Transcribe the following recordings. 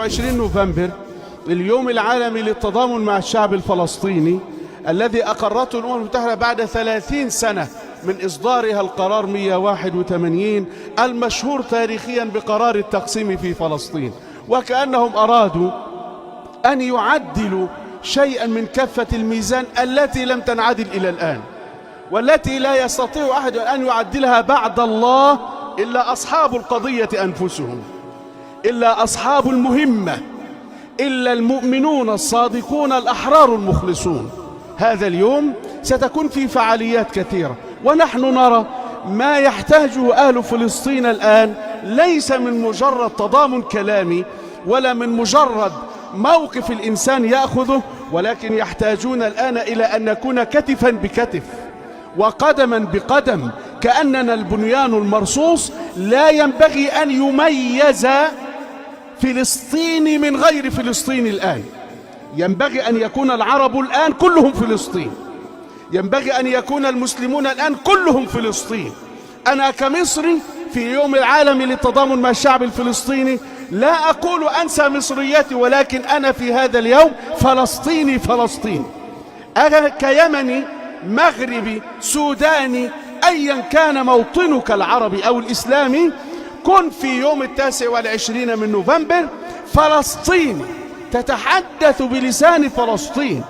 25 نوفمبر اليوم العالمي للتضامن مع الشعب الفلسطيني الذي أقرته الأمم المتحدة بعد 30 سنة من إصدارها القرار 181 المشهور تاريخيا بقرار التقسيم في فلسطين، وكأنهم أرادوا أن يعدلوا شيئا من كفة الميزان التي لم تنعدل إلى الآن، والتي لا يستطيع أحد أن يعدلها بعد الله إلا أصحاب القضية أنفسهم، إلا أصحاب المهمة، إلا المؤمنون الصادقون الأحرار المخلصون. هذا اليوم ستكون فيه فعاليات كثيرة، ونحن نرى ما يحتاجه أهل فلسطين الآن ليس من مجرد تضامن كلامي ولا من مجرد موقف الإنسان يأخذه، ولكن يحتاجون الآن إلى أن نكون كتفا بكتف وقدما بقدم، كأننا البنيان المرصوص. لا ينبغي أن يميز فلسطيني من غير فلسطين الآن، ينبغي أن يكون العرب الآن كلهم فلسطين، ينبغي أن يكون المسلمون الآن كلهم فلسطين. أنا كمصري في يوم العالمي للتضامن مع الشعب الفلسطيني لا أقول أنسى مصريتي، ولكن أنا في هذا اليوم فلسطيني فلسطيني. أنا كيمني مغربي سوداني أيا كان موطنك العربي أو الإسلامي، كن في يوم 29 من نوفمبر فلسطيني، تتحدث بلسان فلسطين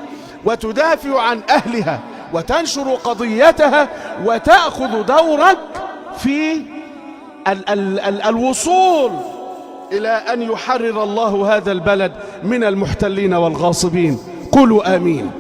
وتدافع عن أهلها وتنشر قضيتها وتأخذ دورك في الوصول إلى أن يحرر الله هذا البلد من المحتلين والغاصبين. قولوا آمين.